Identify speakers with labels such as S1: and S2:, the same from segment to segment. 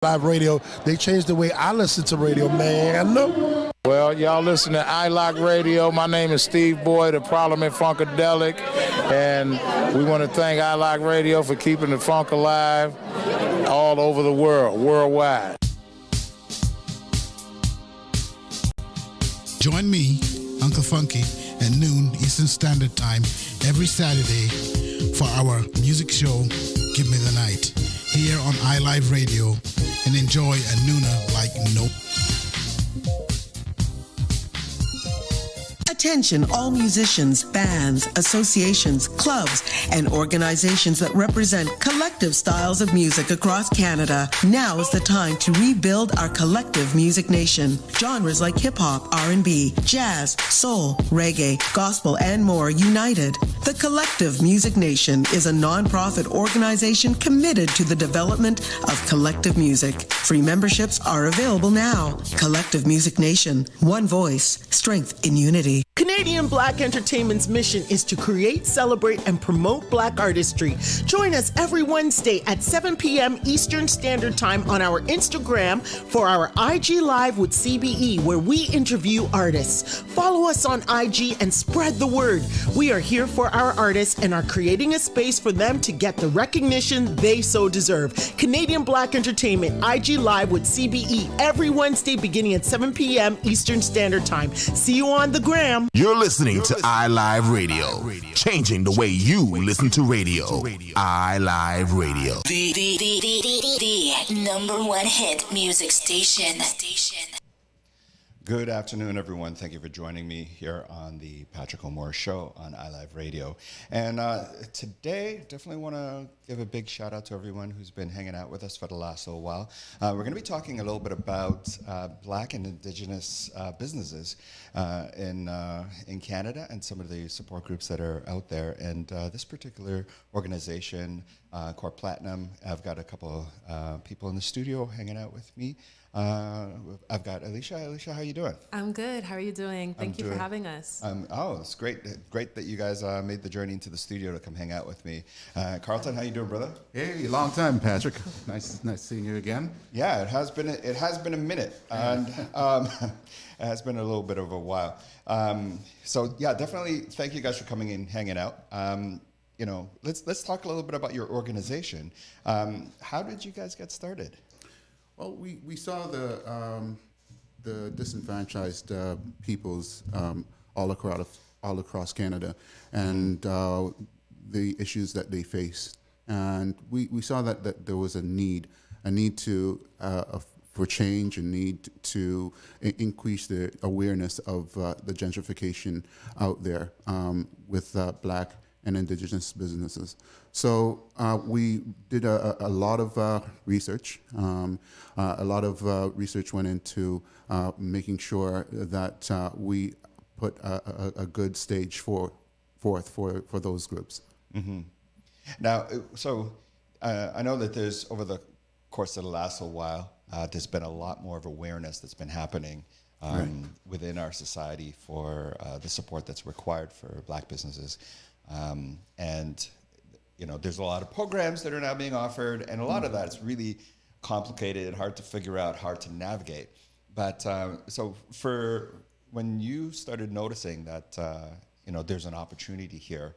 S1: Live radio. They changed the way I listen to radio, man.
S2: Well, y'all listen to iLive Radio. My name is Steve Boyd of Parliament Funkadelic, and we want to thank iLive Radio for keeping the funk alive all over the world, worldwide.
S3: Join me, Uncle Funky, at noon Eastern Standard Time every Saturday for our music show, Give Me the Night, here on iLive Radio, and enjoy a nooner like no.
S4: Attention all musicians, bands, associations, clubs, and organizations that represent collective styles of music across Canada. Now is the time to rebuild our collective music nation. Genres like hip-hop, R&B, jazz, soul, reggae, gospel, and more united. The Collective Music Nation is a non-profit organization committed to the development of collective music. Free memberships are available now. Collective Music Nation. One voice. Strength in unity.
S5: Canadian Black Entertainment's mission is to create, celebrate, and promote Black artistry. Join us every Wednesday at 7 p.m. Eastern Standard Time on our Instagram for our IG Live with CBE, where we interview artists. Follow us on IG and spread the word. We are here for our artists and are creating a space for them to get the recognition they so deserve. Canadian Black Entertainment, IG Live with CBE, every Wednesday beginning at 7 p.m. Eastern Standard Time. See you on the gram.
S6: You're listening to iLive Radio, changing the way you listen to radio. iLive Radio.
S7: The number one hit music station.
S8: Good afternoon, everyone. Thank you for joining me here on the Patrick O'Moore Show on iLive Radio. And today, definitely want to give a big shout out to everyone who's been hanging out with us for the last little while. We're going to be talking a little bit about Black and Indigenous businesses in Canada and some of the support groups that are out there. And this particular organization, Core Platinum, I've got a couple people in the studio hanging out with me. I've got Alicia. Alicia, how you doing?
S9: I'm good. How are you doing? Thank you for having us.
S8: It's great. Great that you guys made the journey into the studio to come hang out with me. Carlton, how you doing, brother?
S10: Hey, long time, Patrick. Nice seeing you again.
S8: Yeah, it has been a minute, and it has been a little bit of a while. So yeah, definitely thank you guys for coming in, hanging out. Let's talk a little bit about your organization. How did you guys get started?
S10: Well, we saw the disenfranchised peoples all across Canada, and the issues that they face, and we saw that there was a need to for change, a need to increase the awareness of the gentrification out there with Black and Indigenous businesses. So we did a lot of research. A lot of research went into making sure that we put a good stage forth for those groups.
S8: Mm-hmm. Now, I know that there's, over the course of the last little while, there's been a lot more of awareness that's been happening within our society for the support that's required for Black businesses. And there's a lot of programs that are now being offered, and a lot of that is really complicated and hard to figure out, hard to navigate. But so for when you started noticing that there's an opportunity here,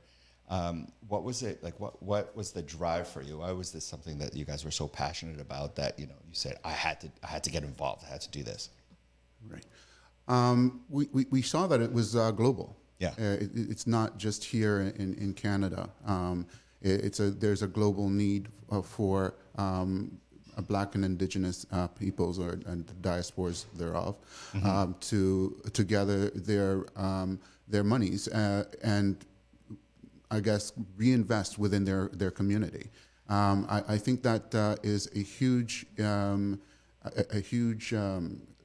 S8: what was it like? What was the drive for you? Why was this something that you guys were so passionate about that you said I had to get involved, I had to do this?
S10: Right. We saw that it was global.
S8: Yeah.
S10: It's not just here in Canada. There's a global need for Black and Indigenous peoples and diasporas thereof to gather their monies and I guess reinvest within their community. I think that is a huge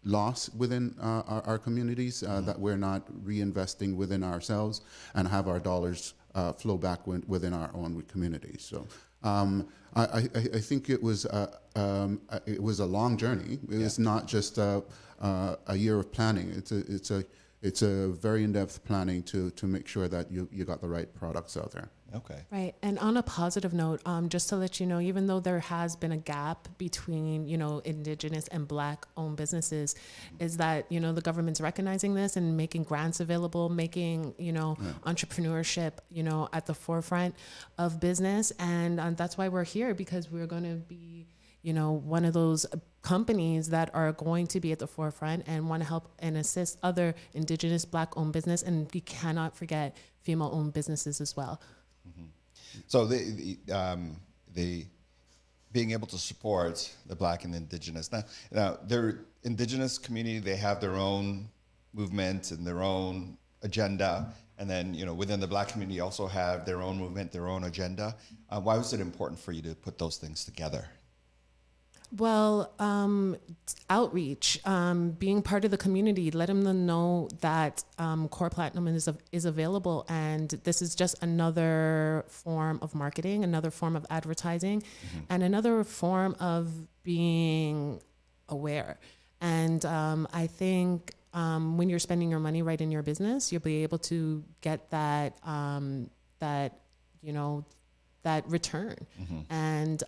S10: loss within our communities that we're not reinvesting within ourselves and have our dollars flow back within our own communities. So I think it was a long journey. It was not just a year of planning. It's a very in-depth planning to make sure that you got the right products out there.
S8: Okay.
S9: Right. And on a positive note, just to let you know, even though there has been a gap between, Indigenous and Black owned businesses, is that, the government's recognizing this and making grants available, making, entrepreneurship, at the forefront of business. And that's why we're here, because we're going to be, one of those companies that are going to be at the forefront and want to help and assist other Indigenous Black owned business. And we cannot forget female owned businesses as well.
S8: So the being able to support the Black and Indigenous now their Indigenous community, they have their own movement and their own agenda, and then within the Black community also have their own movement, their own agenda. Why was it important for you to put those things together?
S9: Well, outreach, being part of the community, letting them know that Core Platinum is available, and this is just another form of marketing, another form of advertising, and another form of being aware. And I think when you're spending your money right in your business, you'll be able to get that return. And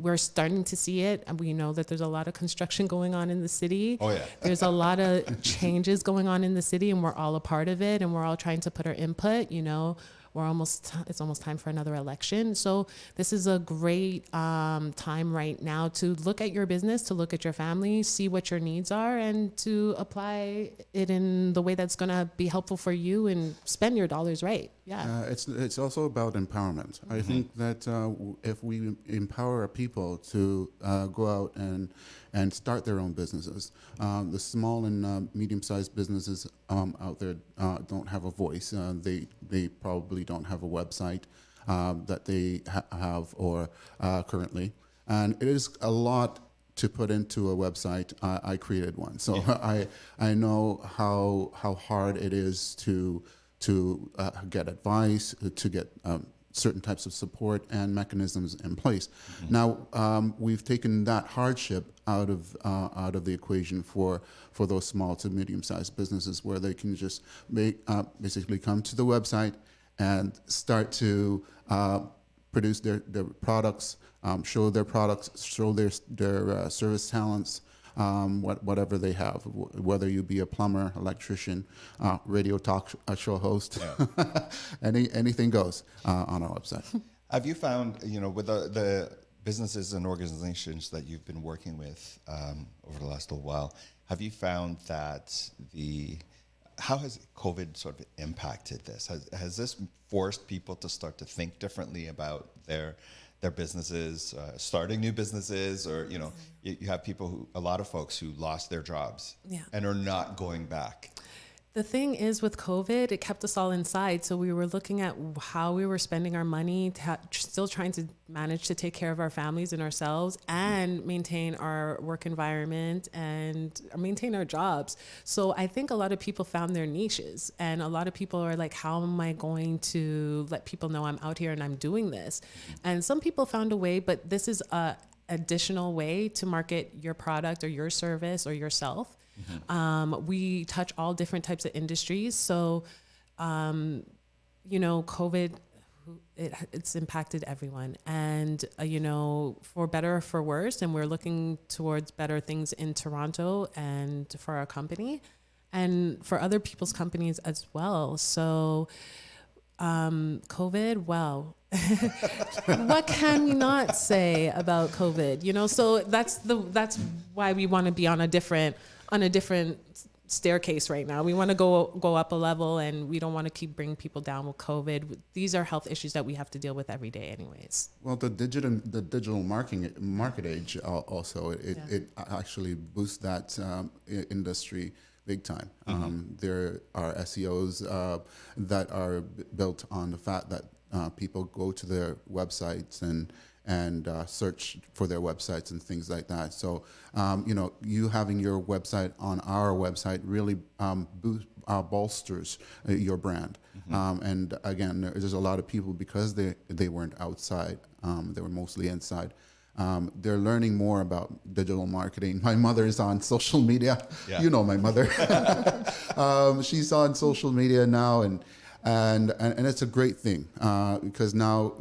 S9: we're starting to see it. And we know that there's a lot of construction going on in the city.
S8: Oh, yeah.
S9: There's a lot of changes going on in the city, and we're all a part of it. And we're all trying to put our input, it's almost time for another election. So this is a great time right now to look at your business, to look at your family, see what your needs are, and to apply it in the way that's going to be helpful for you and spend your dollars right. Yeah.
S10: It's also about empowerment. I think that if we empower our people to go out and start their own businesses, the small and medium-sized businesses out there don't have a voice. They probably don't have a website that they have or currently, and it is a lot to put into a website. I created one, so I know how hard it is to get advice, to get certain types of support and mechanisms in place. Now we've taken that hardship out of the equation for those small to medium-sized businesses, where they can just basically come to the website and start to produce their products, show their products, show their service talents, whatever they have, whether you be a plumber, electrician, radio talk show host, anything goes on our website.
S8: Have you found, with the businesses and organizations that you've been working with over the last little while, have you found that how has COVID sort of impacted this? Has this forced people to start to think differently about their businesses, starting new businesses, or you have a lot of folks who lost their jobs and are not going back?
S9: The thing is, with COVID, it kept us all inside. So we were looking at how we were spending our money, still trying to manage to take care of our families and ourselves and maintain our work environment and maintain our jobs. So I think a lot of people found their niches, and a lot of people are like, how am I going to let people know I'm out here and I'm doing this? And some people found a way, but this is a additional way to market your product or your service or yourself. We touch all different types of industries. So, COVID, it's impacted everyone, and, for better or for worse. And we're looking towards better things in Toronto and for our company and for other people's companies as well. So, COVID, wow. What can we not say about COVID? So that's why we want to be on a different staircase right now. We want to go up a level, and we don't want to keep bringing people down with COVID. These are health issues that we have to deal with every day anyways.
S10: Well, the digital market age also, it actually boosts that industry big time. There are SEOs that are built on the fact that people go to their websites and search for their websites and things like that. So, you having your website on our website really bolsters your brand. And again, there's a lot of people, because they weren't outside, they were mostly inside. They're learning more about digital marketing. My mother is on social media. Yeah. You know my mother. She's on social media now, and and it's a great thing because now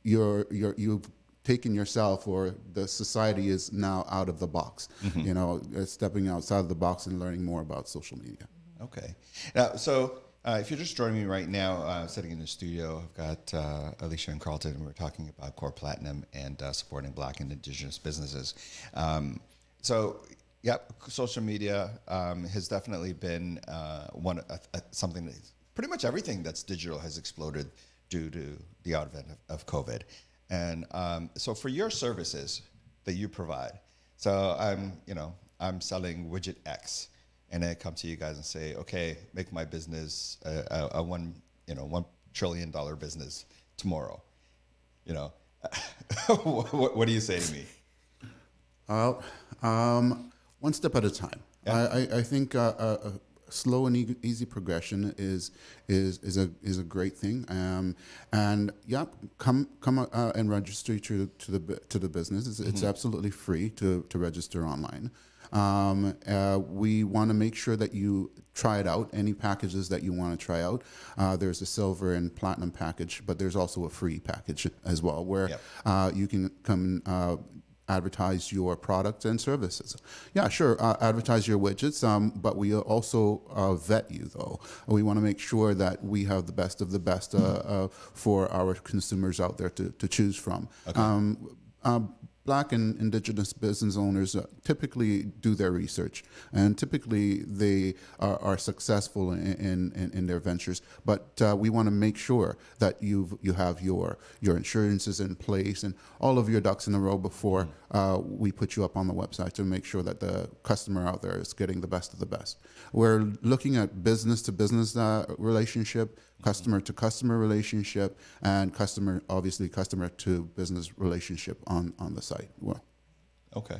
S10: you've taken yourself, or the society is now out of the box. You know, stepping outside of the box and learning more about social media.
S8: Okay. Now, so if you're just joining me right now, sitting in the studio, I've got Alicia and Carlton, and we're talking about Core Platinum and supporting Black and Indigenous businesses. Social media has definitely been something that pretty much everything that's digital has exploded due to the advent of COVID. And so for your services that you provide, so I'm selling widget X, and I come to you guys and say, okay, make my business a $1 trillion business tomorrow. You know, what do you say to me?
S10: Well, one step at a time. Yeah. I think slow and easy progression is a great thing. And yeah, come and register to the business. It's absolutely free to register online. We want to make sure that you try it out, any packages that you want to try out. There's a silver and platinum package, but there's also a free package as well, where you can come advertise your products and services. Yeah, sure, advertise your widgets, but we also vet you, though. We want to make sure that we have the best of the best for our consumers out there to choose from. Okay. Black and Indigenous business owners typically do their research, and typically they are successful in their ventures. But we want to make sure that you have your insurances in place and all of your ducks in a row before we put you up on the website, to make sure that the customer out there is getting the best of the best. We're looking at business to business relationship, customer to customer relationship, and customer to business relationship on the site. Well,
S8: okay,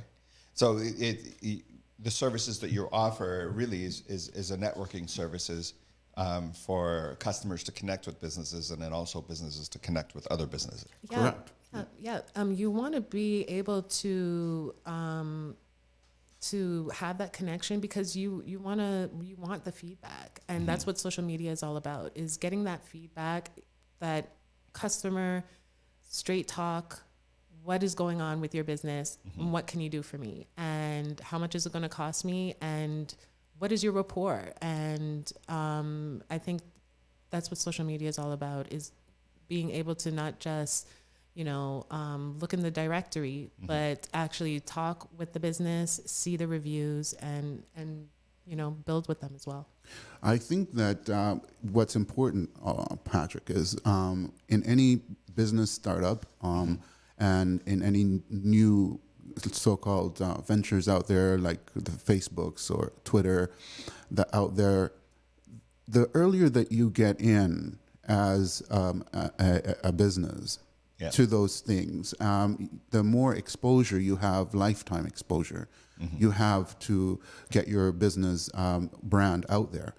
S8: so the services that you offer really is a networking services for customers to connect with businesses, and then also businesses to connect with other businesses.
S9: Yeah.
S10: Correct.
S9: You want to be able to have that connection, because you want the feedback, and that's what social media is all about, is getting that feedback, that customer straight talk. What is going on with your business, and what can you do for me, and how much is it going to cost me, and what is your rapport? And I think that's what social media is all about, is being able to not just look in the directory, but actually talk with the business, see the reviews, and build with them as well.
S10: I think that what's important, Patrick, is in any business startup and in any new so-called ventures out there, like the Facebooks or Twitter, out there, the earlier that you get in as a business to those things, the more exposure you have, lifetime exposure, you have to get your business brand out there.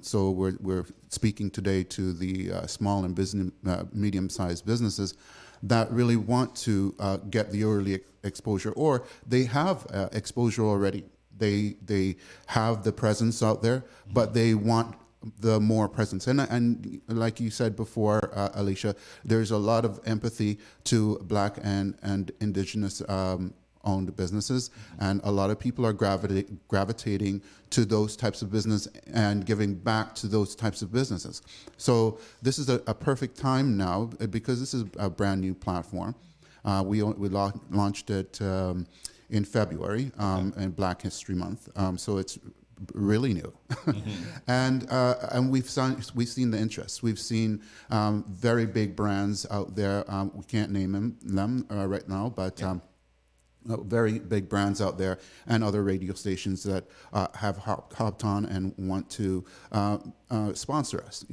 S10: So we're speaking today to the small and medium-sized businesses that really want to get the early exposure, or they have exposure already. They have the presence out there, but they want the more presence. And like you said before, Alicia, there's a lot of empathy to Black and Indigenous owned businesses, and a lot of people are gravitating to those types of business and giving back to those types of businesses. So this is a perfect time now, because this is a brand new platform. We launched it in February, in Black History Month. So it's really new. And we've seen the interest. We've seen very big brands out there. We can't name them right now, but very big brands out there, and other radio stations that have hopped on and want to sponsor us.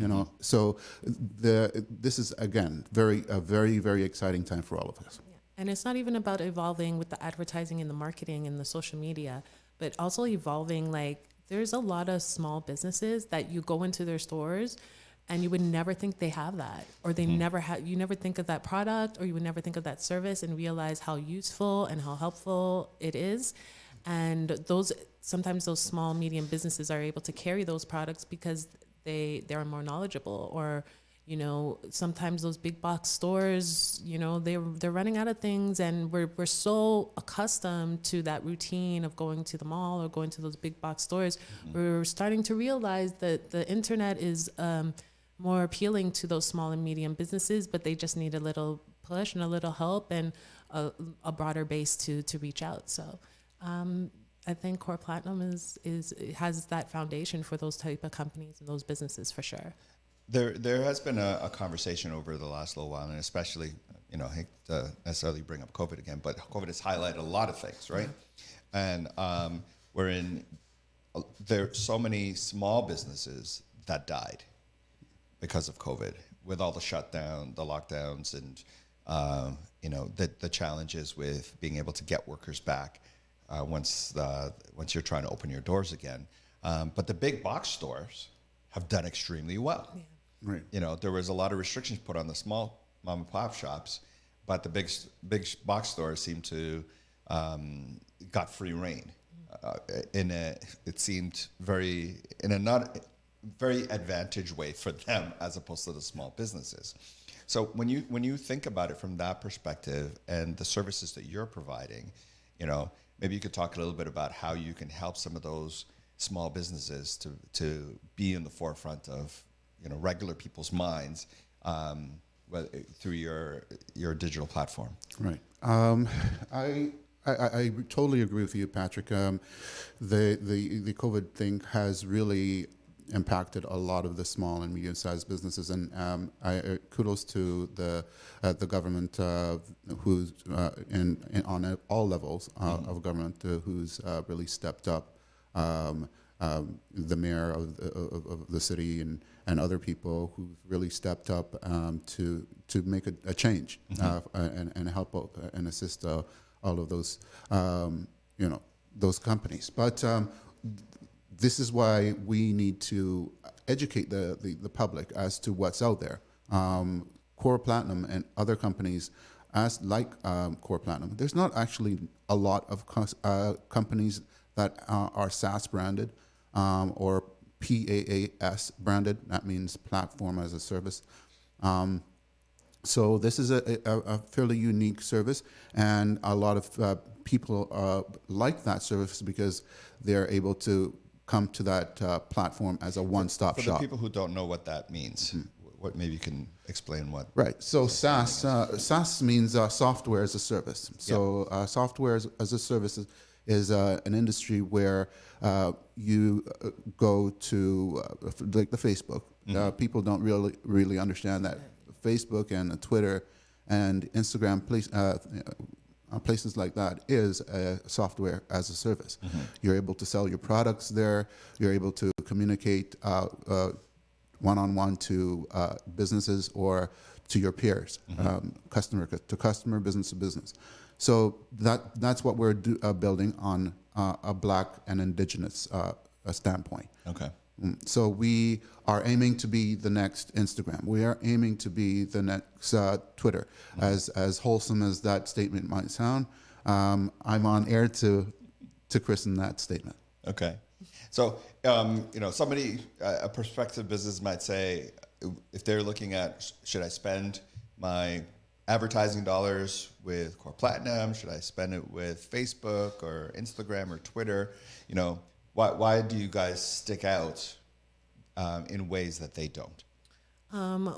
S10: So this is, again, a very, very exciting time for all of us.
S9: Yeah. And it's not even about evolving with the advertising and the marketing and the social media, but also evolving. Like, there's a lot of small businesses that you go into their stores and you would never think they have that, or they you never think of that product, or you would never think of that service and realize how useful and how helpful it is. And sometimes those small, medium businesses are able to carry those products because they're more knowledgeable, or sometimes those big box stores, they're running out of things, and we're so accustomed to that routine of going to the mall or going to those big box stores. We're starting to realize that the internet is more appealing to those small and medium businesses, but they just need a little push and a little help and a broader base to reach out. So I think Core Platinum has that foundation for those type of companies and those businesses for sure.
S8: There has been a conversation over the last little while, and especially, I hate to necessarily bring up COVID again, but COVID has highlighted a lot of things, right? And there are so many small businesses that died because of COVID, with all the shutdown, the lockdowns, and the challenges with being able to get workers back once you're trying to open your doors again. But the big box stores have done extremely well. Yeah. Right. There was a lot of restrictions put on the small mom and pop shops, but the big box stores seemed to got free reign. It seemed in a not very advantage way for them as opposed to the small businesses. So when you think about it from that perspective and the services that you're providing, maybe you could talk a little bit about how you can help some of those small businesses to be in the forefront of regular people's minds through your digital platform.
S10: Right. I totally agree with you, Patrick. The COVID thing has really impacted a lot of the small and medium-sized businesses, and kudos to the government who's on all levels of government who's really stepped up. The mayor of the city and other people who've really stepped up to make a change and help out and assist all of those those companies. But this is why we need to educate the public as to what's out there. Core Platinum and other companies like Core Platinum, there's not actually a lot of companies that are SaaS branded or PaaS branded. That means platform as a service. So this is a fairly unique service, and a lot of people like that service because they're able to come to that platform as a one-stop shop.
S8: For the people who don't know what that means, what maybe you can explain what.
S10: Right. So SaaS means software as a service. So software as a service is an industry where you go to like the Facebook. People don't really understand that Facebook and Twitter and Instagram, places like that is a software as a service. You're able to sell your products there. You're able to communicate one-on-one to businesses or to your peers, customer to customer, business to business. So that's what we're building on a Black and Indigenous standpoint.
S8: Okay.
S10: So we are aiming to be the next Instagram. We are aiming to be the next Twitter. As wholesome as that statement might sound, I'm on air to christen that statement.
S8: Okay. So somebody, a prospective business might say, if they're looking at, should I spend my advertising dollars with Core Platinum? Should I spend it with Facebook or Instagram or Twitter? Why do you guys stick out in ways that they don't?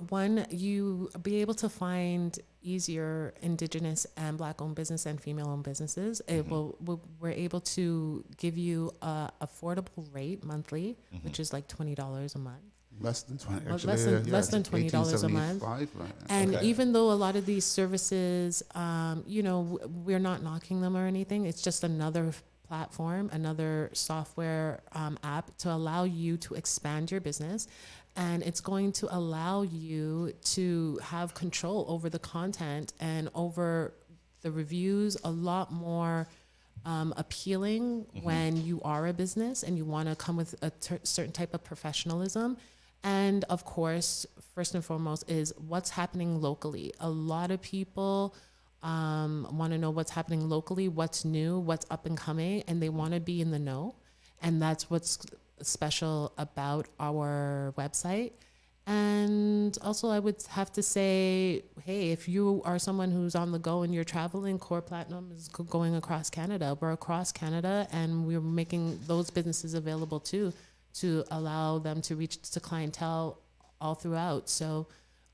S9: One, you be able to find easier Indigenous and Black-owned business and female-owned businesses. We're able to give you a affordable rate monthly, which is like $20 a month.
S10: Less than 20. Actually,
S9: less than $20 a month.
S10: Right?
S9: And even though a lot of these services, we're not knocking them or anything, it's just another platform, another software app to allow you to expand your business. And it's going to allow you to have control over the content and over the reviews a lot more appealing when you are a business and you want to come with a certain type of professionalism. And of course, first and foremost is what's happening locally. A lot of people want to know what's happening locally, what's new, what's up and coming, and they want to be in the know. And that's what's special about our website. And also, I would have to say, hey, if you are someone who's on the go and you're traveling, Core Platinum is going across Canada. We're across Canada, and we're making those businesses available too, to allow them to reach to clientele all throughout. So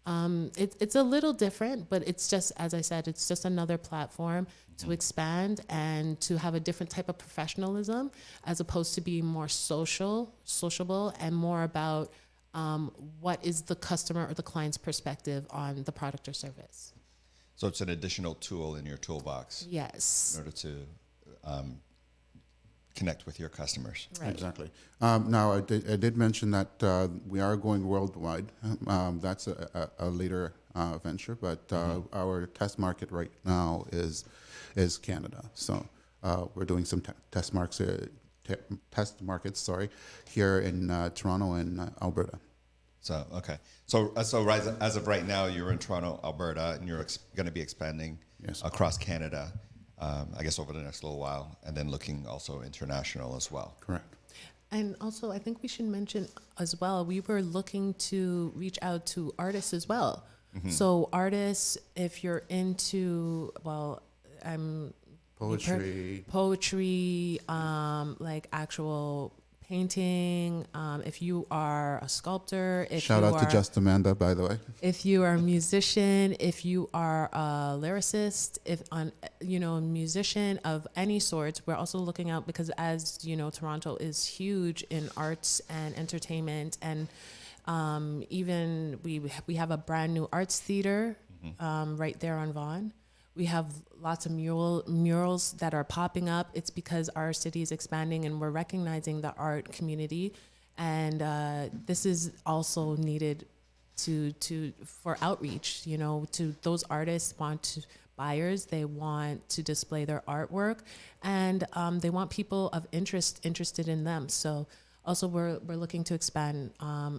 S9: it's a little different, but it's just, as I said, it's just another platform to expand and to have a different type of professionalism, as opposed to being more sociable, and more about what is the customer or the client's perspective on the product or service.
S8: So it's an additional tool in your toolbox.
S9: Yes.
S8: In order to connect with your customers.
S9: Right.
S10: Exactly. Now, I did mention that we are going worldwide. That's a later venture, but our test market right now is Canada. So we're doing some test markets, here in Toronto and Alberta.
S8: So okay. So as of right now, you're in Toronto, Alberta, and you're going to be expanding across Canada. I guess over the next little while, and then looking also international as well.
S10: Correct.
S9: And also, I think we should mention as well, we were looking to reach out to artists as well. Mm-hmm. So artists, if you're into, poetry, like actual painting, if you are a sculptor,
S10: Shout out to Just Amanda, by the way.
S9: If you are a musician, if you are a lyricist, a musician of any sort, we're also looking out, because as you know, Toronto is huge in arts and entertainment, and even we have a brand new arts theater right there on Vaughan. We have lots of murals that are popping up. It's because our city is expanding, and we're recognizing the art community. And this is also needed for outreach, to those artists buyers. They want to display their artwork, and they want people of interested in them. So also we're looking to expand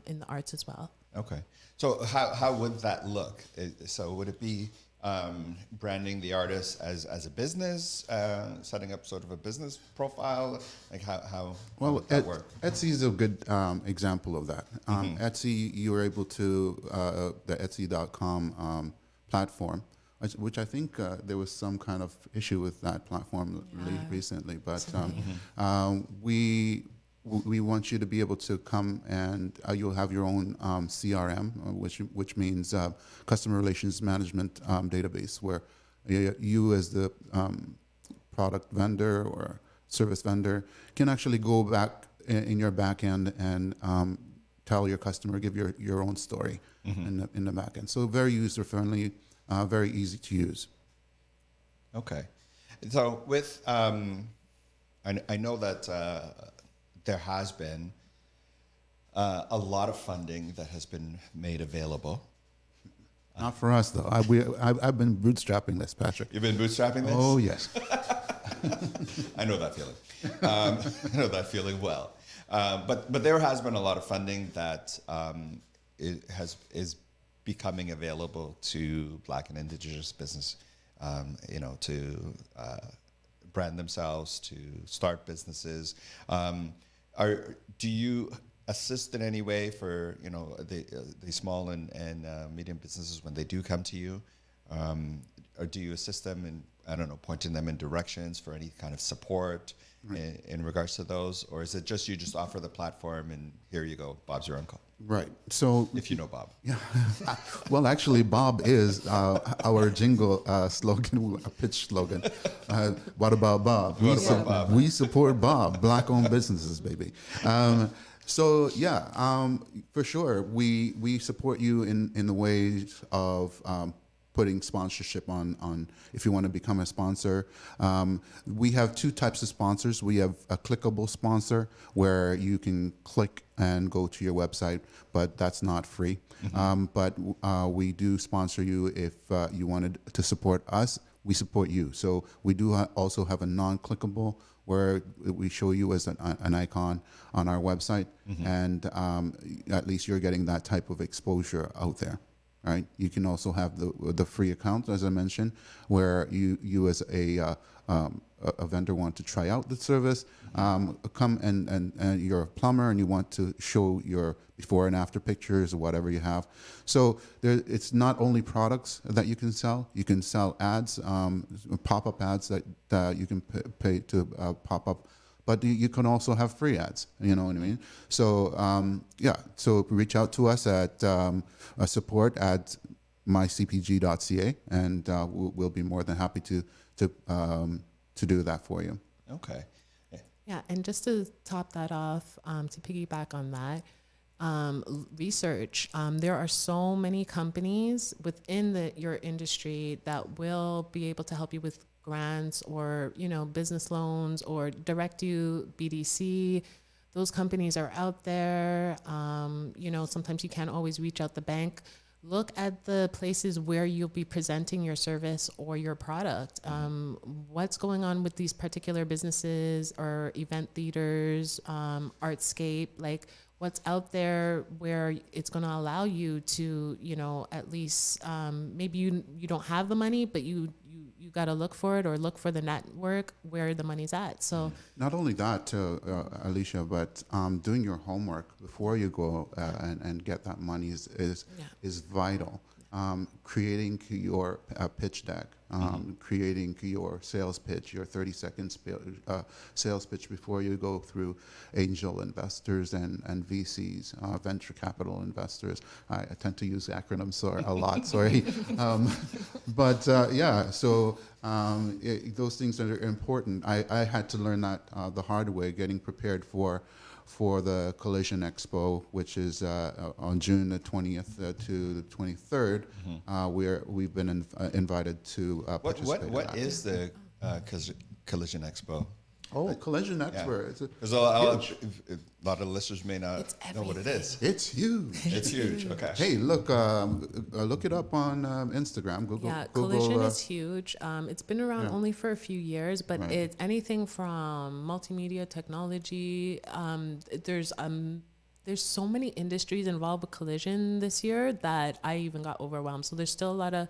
S9: in the arts as well.
S8: Okay. So how would that look? So would it be branding the artist as a business, setting up sort of a business profile? Like how would that work?
S10: Etsy is a good example of that. Etsy, you were able to, the Etsy.com platform, which I think there was some kind of issue with that platform recently, but we want you to be able to come, and you'll have your own CRM, which means customer relations management database, where you as the product vendor or service vendor can actually go back in your back end and tell your customer, give your own story in the back end. So very user friendly, very easy to use.
S8: Okay. So with, I know that there has been a lot of funding that has been made available.
S10: Not for us, though. I've been bootstrapping this, Patrick.
S8: You've been bootstrapping this?
S10: Oh, yes.
S8: I know that feeling. I know that feeling well. But there has been a lot of funding that is becoming available to Black and Indigenous business, to brand themselves, to start businesses. Do you assist in any way for the small and medium businesses when they do come to you, or do you assist them in, I don't know, pointing them in directions for any kind of support in regards to those, or is it just you just offer the platform and here you go, Bob's your uncle?
S10: Right. So
S8: if you know Bob.
S10: Yeah. Well, actually, Bob is our jingle slogan, a pitch slogan. What about Bob? We support Bob. Black-owned businesses, baby. For sure, we support you in the ways of putting sponsorship on if you want to become a sponsor. We have two types of sponsors. We have a clickable sponsor where you can click and go to your website, but that's not free. But we do sponsor you if you wanted to support us. We support you. So we do also have a non-clickable where we show you as an icon on our website, and at least you're getting that type of exposure out there. right? You can also have the free account, as I mentioned, where you as a vendor want to try out the service, come and you're a plumber and you want to show your before and after pictures or whatever you have. So it's not only products that you can sell ads, pop-up ads that you can pay to pop up, but you can also have free ads, you know what I mean? So so reach out to us at support at mycpg.ca, and we'll be more than happy to do that for you.
S8: Okay.
S9: Yeah, and just to top that off, to piggyback on that, research. There are so many companies within your industry that will be able to help you with grants or, business loans or direct you BDC. Those companies are out there. Sometimes you can't always reach out the bank. Look at the places where you'll be presenting your service or your product. What's going on with these particular businesses or event theaters, artscape, like what's out there where it's going to allow you to, at least maybe you don't have the money, but you got to look for it or look for the network where the money's at. So
S10: not only that, Alicia, but doing your homework before you go and get that money is vital. Creating your pitch deck, creating your sales pitch, your 30-second sales pitch before you go through angel investors and VCs, venture capital investors. I tend to use acronyms a lot, sorry. So those things are important. I had to learn that the hard way, getting prepared for the Collision Expo, which is on June the 20th to the 23rd, we've been invited to participate.
S8: What is the Collision Expo?
S10: Oh, Collision Expo!
S8: Because a lot of listeners may not know what it is.
S10: It's huge.
S8: It's huge. Okay.
S10: Hey, look it up on Instagram. Google.
S9: Yeah, Collision is huge. It's been around only for a few years, but it's anything from multimedia technology. There's so many industries involved with Collision this year that I even got overwhelmed. So there's still a lot of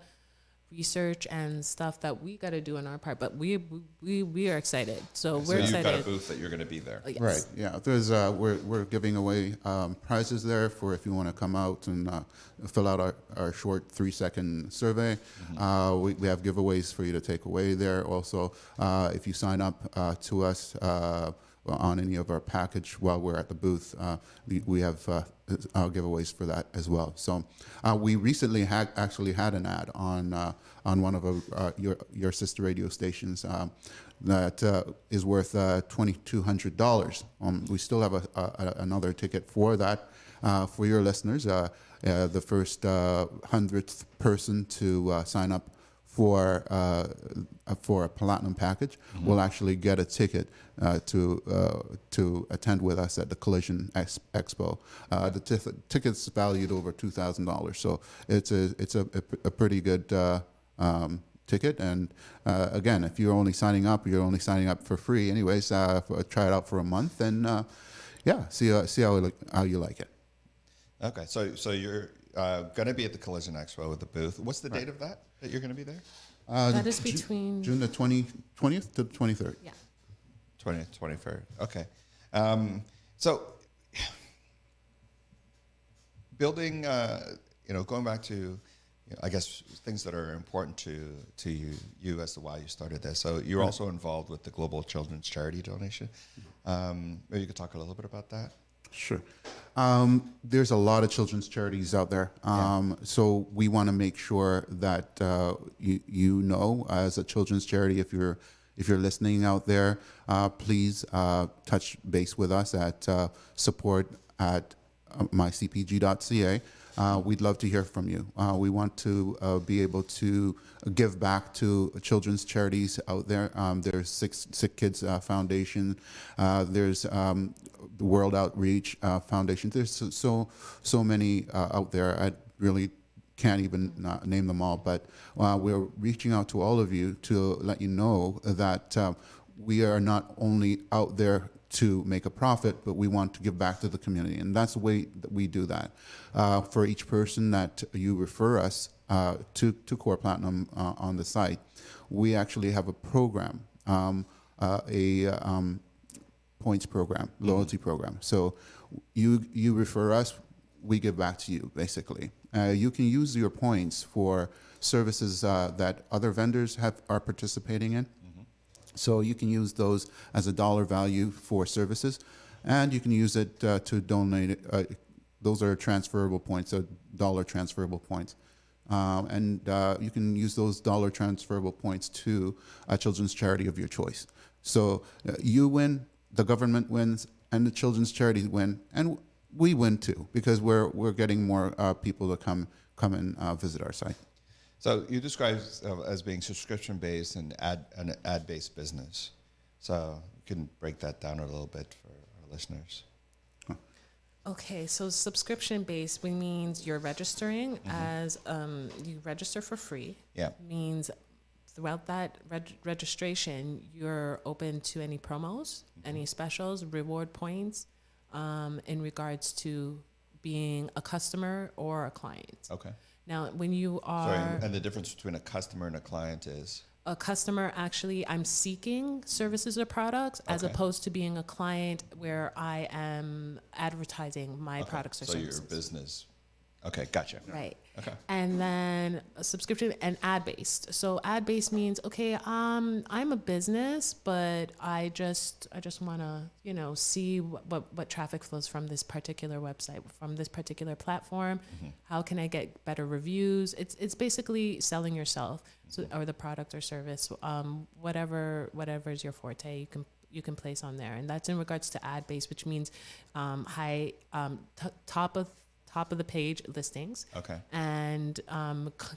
S9: research and stuff that we got to do on our part, but we are excited. So we're excited.
S8: You've got a booth that you're going to be there.
S9: Yes.
S10: Right. Yeah. There's we're giving away prizes there for if you want to come out and fill out our short 3-second survey. We have giveaways for you to take away there. Also, if you sign up to us on any of our package while we're at the booth, we have giveaways for that as well. So we recently actually had an ad on one of your sister radio stations that is worth $2,200. We still have another ticket for that for your listeners. The first 100th person to sign up for a platinum package will actually get a ticket to attend with us at the Collision Expo. The ticket's valued over $2,000, so it's a pretty good ticket. And again, if you're only signing up for free. Anyways, try it out for a month and see how you like it.
S8: Okay, so you're going to be at the Collision Expo with the booth. What's the date of that you're going to be there?
S9: That is between
S10: June the 20th to the 23rd.
S9: Yeah.
S8: 20th, 23rd. Okay. So building, going back to, I guess, things that are important to you as to why you started this. So you're also involved with the Global Children's Charity Donation. Maybe you could talk a little bit about that.
S10: Sure. There's a lot of children's charities out there. So we want to make sure that you know, as a children's charity, if you're listening out there, please touch base with us at support at mycpg.ca. We'd love to hear from you. We want to be able to give back to children's charities out there. There's Sick Kids Foundation. There's the World Outreach Foundation. There's so many out there. I really can't even name them all, but we're reaching out to all of you to let you know that we are not only out there to make a profit, but we want to give back to the community. And that's the way that we do that. For each person that you refer us to Core Platinum on the site, we actually have a program, points program, loyalty program. So you refer us, we give back to you, basically. You can use your points for services that other vendors are participating in. So you can use those as a dollar value for services, and you can use it to donate it. Those are transferable points, so dollar transferable points. And you can use those dollar transferable points to a children's charity of your choice. So you win, the government wins, and the children's charities win, and we win too, because we're getting more people to come and visit our site.
S8: So you describe as being subscription-based and ad-based business. So you can break that down a little bit for our listeners.
S9: Okay, so subscription-based means you're registering as you register for free.
S8: Yeah.
S9: Means throughout that registration, you're open to any promos, any specials, reward points, in regards to being a customer or a client.
S8: Okay.
S9: Now, when you are...
S8: Sorry, and the difference between a customer and a client is?
S9: A customer, actually, I'm seeking services or products as opposed to being a client where I am advertising my products or services.
S8: So your business. Okay, gotcha.
S9: Right.
S8: Okay.
S9: And then a subscription and ad-based. So ad-based means, okay, I'm a business, but I just want to, see what traffic flows from this particular website, from this particular platform. How can I get better reviews? It's basically selling yourself, or the product or service, whatever is your forte, you can place on there. And that's in regards to ad-based, which means top of the page listings. Okay. And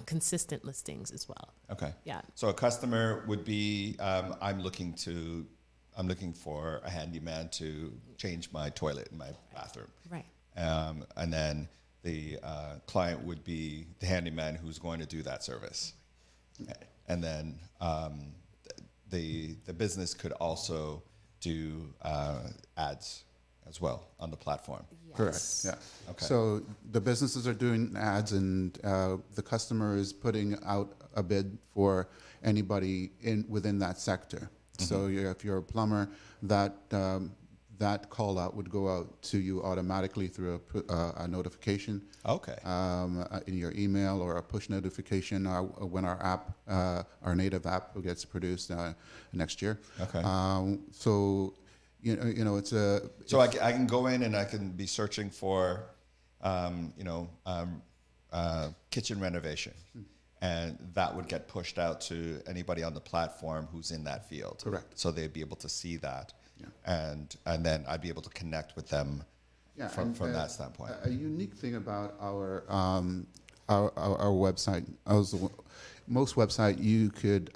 S9: consistent listings as well.
S8: Okay.
S9: Yeah.
S8: So a customer would be, I'm looking for a handyman to change my toilet in my bathroom. Right. And then the client would be the handyman who's going to do that service. And then the business could also do ads as well on the platform.
S10: Yes. Correct. Yeah. Okay. So the businesses are doing ads, and the customer is putting out a bid for anybody within that sector. So if you're a plumber, that call out would go out to you automatically through a notification. Okay. In your email, or a push notification when our app, our native app, gets produced next year. Okay. So. It's a...
S8: So I can go in and I can be searching for, kitchen renovation. And that would get pushed out to anybody on the platform who's in that field.
S10: Correct.
S8: So they'd be able to see that. Yeah. And then I'd be able to connect with them from that standpoint.
S10: A unique thing about our website, most website you could,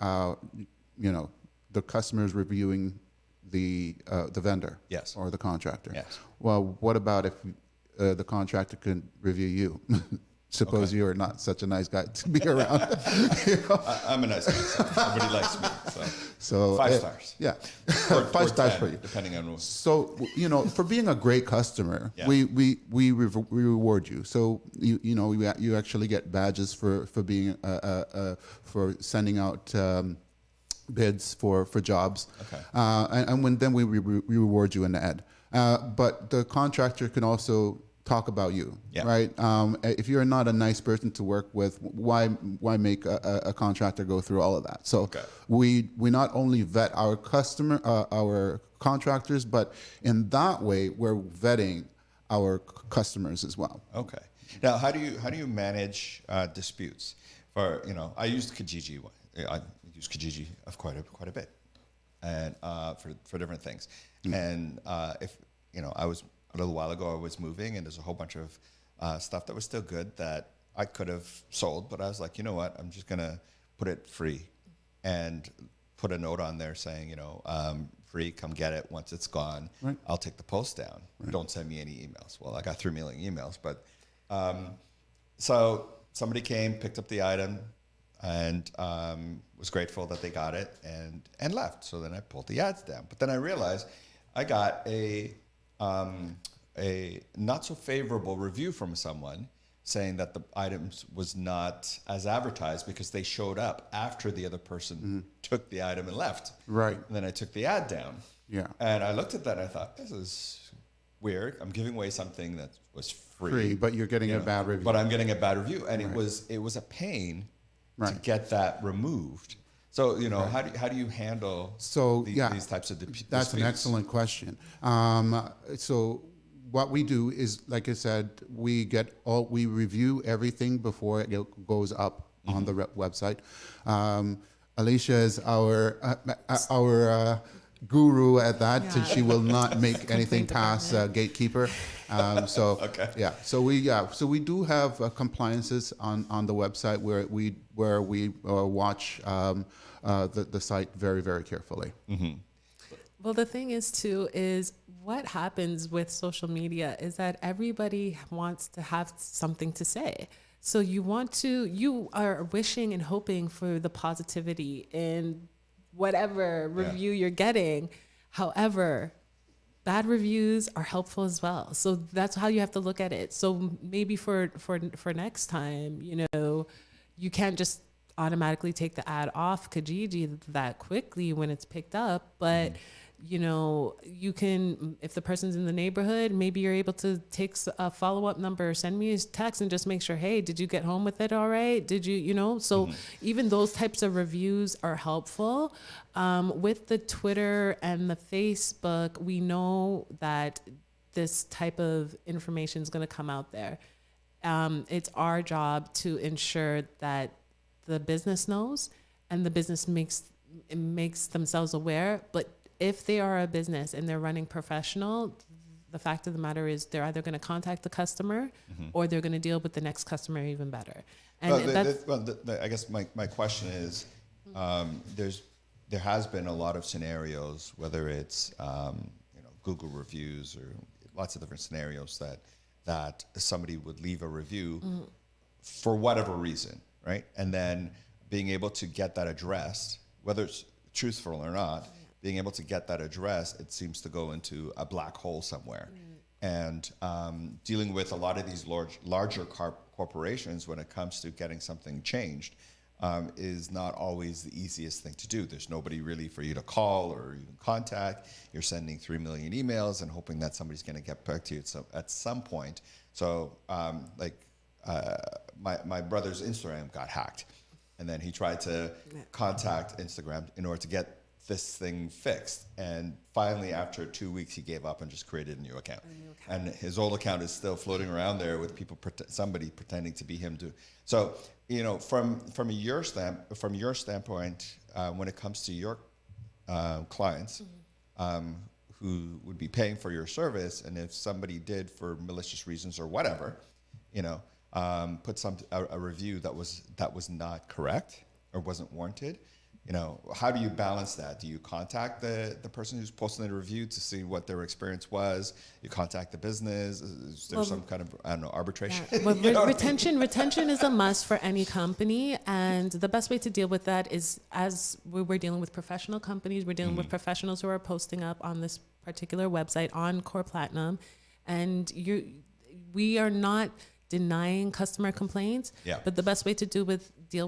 S10: the customer's reviewing the vendor, yes, or the contractor. Yes. Well, what about if the contractor could review you? Suppose you're not such a nice guy to be around.
S8: I'm a nice guy. Everybody likes me. So 5 stars.
S10: Yeah,
S8: or
S10: 5 stars 10, for you,
S8: depending on.
S10: So for being a great customer, we reward you. So you actually get badges for being for sending out. Bids for jobs, okay. And then we reward you in the ad. But the contractor can also talk about you, right? If you're not a nice person to work with, why make a contractor go through all of that? So we not only vet our our contractors, but in that way we're vetting our customers as well.
S8: Okay. Now, how do you manage disputes? For I used Kijiji. I use Kijiji of quite a bit, and for different things. And if I was a little while ago, I was moving, and there's a whole bunch of stuff that was still good that I could have sold, but I was like, you know what, I'm just gonna put it free, and put a note on there saying, free, come get it. Once it's gone, right. I'll take the post down. Right. Don't send me any emails. Well, I got 3 million emails, but so somebody came, picked up the item, and was grateful that they got it and left. So then I pulled the ads down. But then I realized I got a not so favorable review from someone saying that the items was not as advertised because they showed up after the other person took the item and left.
S10: Right.
S8: And then I took the ad down.
S10: Yeah.
S8: And I looked at that and I thought, this is weird. I'm giving away something that was free.
S10: But you're getting a bad review.
S8: But I'm getting a bad review. And it was a pain to get that removed. So, how do you handle these types of disputes?
S10: That's an excellent question. So what we do is, like I said, we review everything before it goes up on the website. Alicia is our guru at that. So she will not make anything past gatekeeper. So we do have compliances on the website where we watch the site very, very carefully.
S8: Mm-hmm.
S9: Well, the thing is what happens with social media is that everybody wants to have something to say. So you are wishing and hoping for the positivity in whatever review you're getting. However, bad reviews are helpful as well. So that's how you have to look at it. So maybe for next time, you can't just automatically take the ad off Kijiji that quickly when it's picked up, but you can, if the person's in the neighborhood, maybe you're able to take a follow-up number, send me a text and just make sure, hey, did you get home with it all right? Did you, so even those types of reviews are helpful. With the Twitter and the Facebook, we know that this type of information is going to come out there. It's our job to ensure that the business knows and the business makes themselves aware, but if they are a business and they're running professional, the fact of the matter is they're either going to contact the customer or they're going to deal with the next customer even better. And
S8: I guess my question is, there has been a lot of scenarios, whether it's Google reviews or lots of different scenarios that somebody would leave a review for whatever reason, right? And then being able to get that addressed, whether it's truthful or not, being able to get that address, it seems to go into a black hole somewhere. And dealing with a lot of these larger corporations when it comes to getting something changed is not always the easiest thing to do. There's nobody really for you to call or even contact. You're sending 3 million emails and hoping that somebody's going to get back to you at some point. So my brother's Instagram got hacked. And then he tried to contact Instagram in order to get this thing fixed, and finally after 2 weeks he gave up and just created a new account. And his old account is still floating around there with people somebody pretending to be him too. So from your standpoint, when it comes to your clients who would be paying for your service, and if somebody did for malicious reasons or whatever, put a review that was not correct or wasn't warranted, how do you balance that? Do you contact the person who's posting the review to see what their experience was? You contact the business? Is there some kind of, arbitration?
S9: Yeah. Well, retention is a must for any company. And the best way to deal with that is, as we're dealing with professional companies, we're dealing with professionals who are posting up on this particular website on Core Platinum. And we are not denying customer complaints, but the best way to deal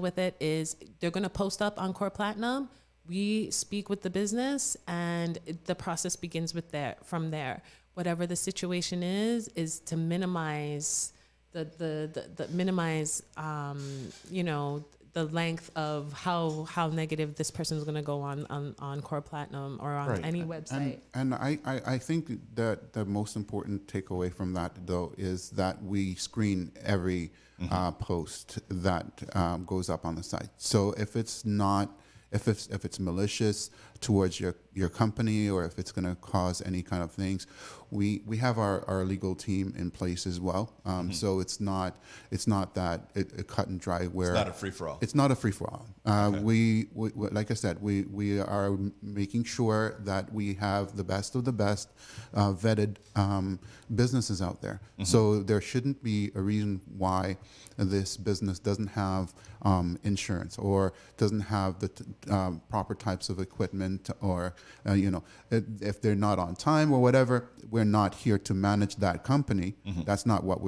S9: with it is they're going to post up on Core Platinum. We speak with the business, and the process begins from there. Whatever the situation is to minimize the length of how negative this person is going to go on Core Platinum or on any website.
S10: And I think that the most important takeaway from that, though, is that we screen every post that goes up on the site. So if it's malicious towards your company, or if it's going to cause any kind of things, we have our legal team in place as well. So it's not that it cut and dry where
S8: it's not a free for all.
S10: It's not a free for all. We like I said, we are making sure that we have the best of the best vetted businesses out there. So there shouldn't be a reason why this business doesn't have insurance or doesn't have the proper types of equipment payment, or if they're not on time or whatever, we're not here to manage that company. That's not what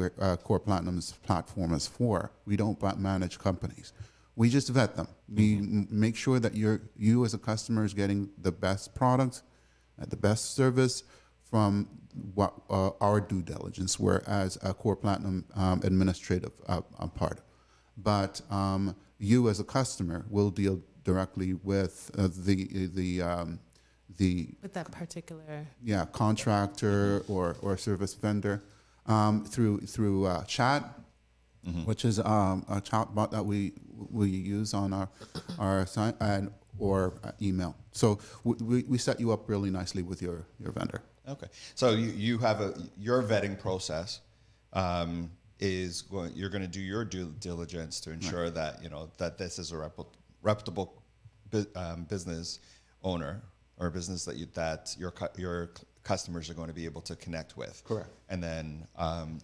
S10: Core Platinum's platform is for. We don't manage companies. We just vet them. We make sure that you as a customer is getting the best product at the best service from what our due diligence, whereas a Core Platinum administrative part. But you as a customer will deal directly with the
S9: with that particular
S10: contractor or service vendor through chat, which is a chat bot that we use on our site, or email. So we set you up really nicely with your vendor.
S8: Okay, so you have your vetting process you're going to do your due diligence to ensure that that this is a reputable business owner or business that your customers are going to be able to connect with.
S10: Correct.
S8: And then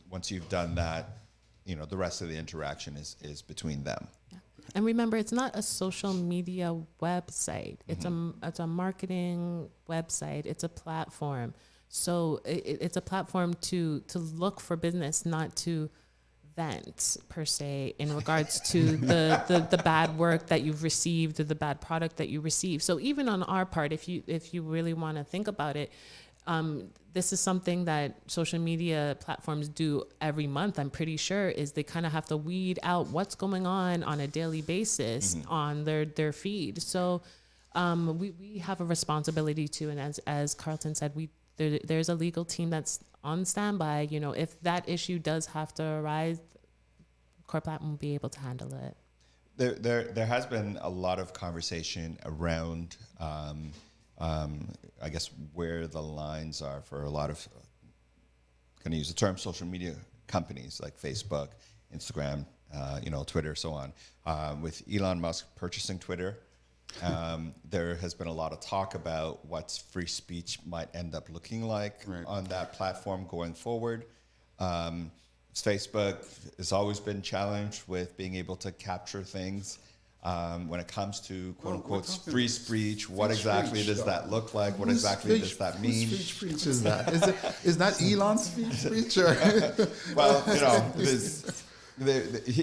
S8: once you've done that, the rest of the interaction is between them.
S9: Yeah. And remember, it's not a social media website. It's a marketing website. It's a platform. So it's a platform to look for business, not to vent per se in regards to the bad work that you've received or the bad product that you received. So even on our part, if you really want to think about it, this is something that social media platforms do every month, I'm pretty sure, is they kind of have to weed out what's going on a daily basis on their feed. So we have a responsibility to, and as Carlton said, there's a legal team that's on standby. If that issue does have to arise, Core Platinum will be able to handle it.
S8: There has been a lot of conversation around I guess where the lines are for a lot of, going to use the term, social media companies like Facebook, Instagram, Twitter, so on. With Elon Musk purchasing Twitter, there has been a lot of talk about what free speech might end up looking like on that platform going forward. Facebook has always been challenged with being able to capture things. When it comes to quote unquote free speech, what exactly does that look like? What exactly does that mean?
S10: Whose speech is that? Is that Elon's speech?
S8: Well,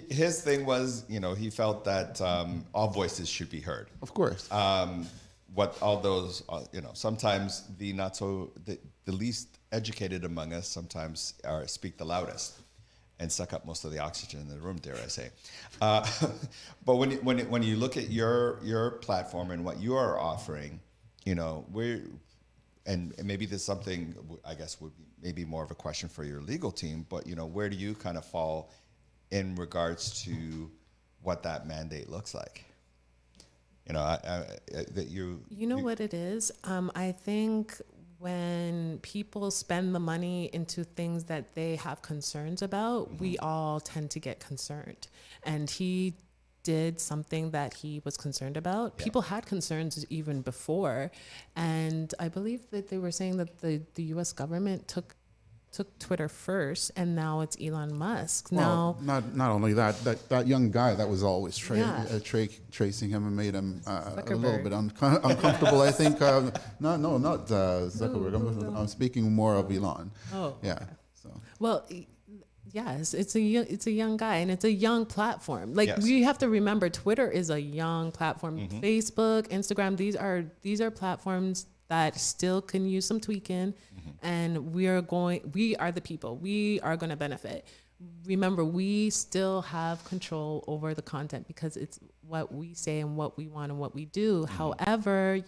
S8: his thing was, he felt that all voices should be heard.
S10: Of course.
S8: What all those, sometimes the least educated among us sometimes speak the loudest and suck up most of the oxygen in the room, dare I say. But when you look at your platform and what you are offering, and maybe there's something, I guess would be maybe more of a question for your legal team, but where do you kind of fall in regards to what that mandate looks like?
S9: What it is? I think when people spend the into things that they have concerns about, we all tend to get concerned. And he did something that he was concerned about. Yeah. People had concerns even before. And I believe that they were saying that the U.S. government took Twitter first, and now it's Elon Musk.
S10: Well, not only that young guy that was always tracing him and made him a little bit uncomfortable. I think not Zuckerberg. I'm speaking more of Elon.
S9: Oh,
S10: yeah.
S9: Okay.
S10: So
S9: well, yes, it's a young guy, and it's a young platform. We have to remember, Twitter is a young platform. Facebook, Instagram, these are platforms that still can use some tweaking, and we are the people. We are going to benefit. Remember, we still have control over the content because it's what we say and what we want and what we do. However,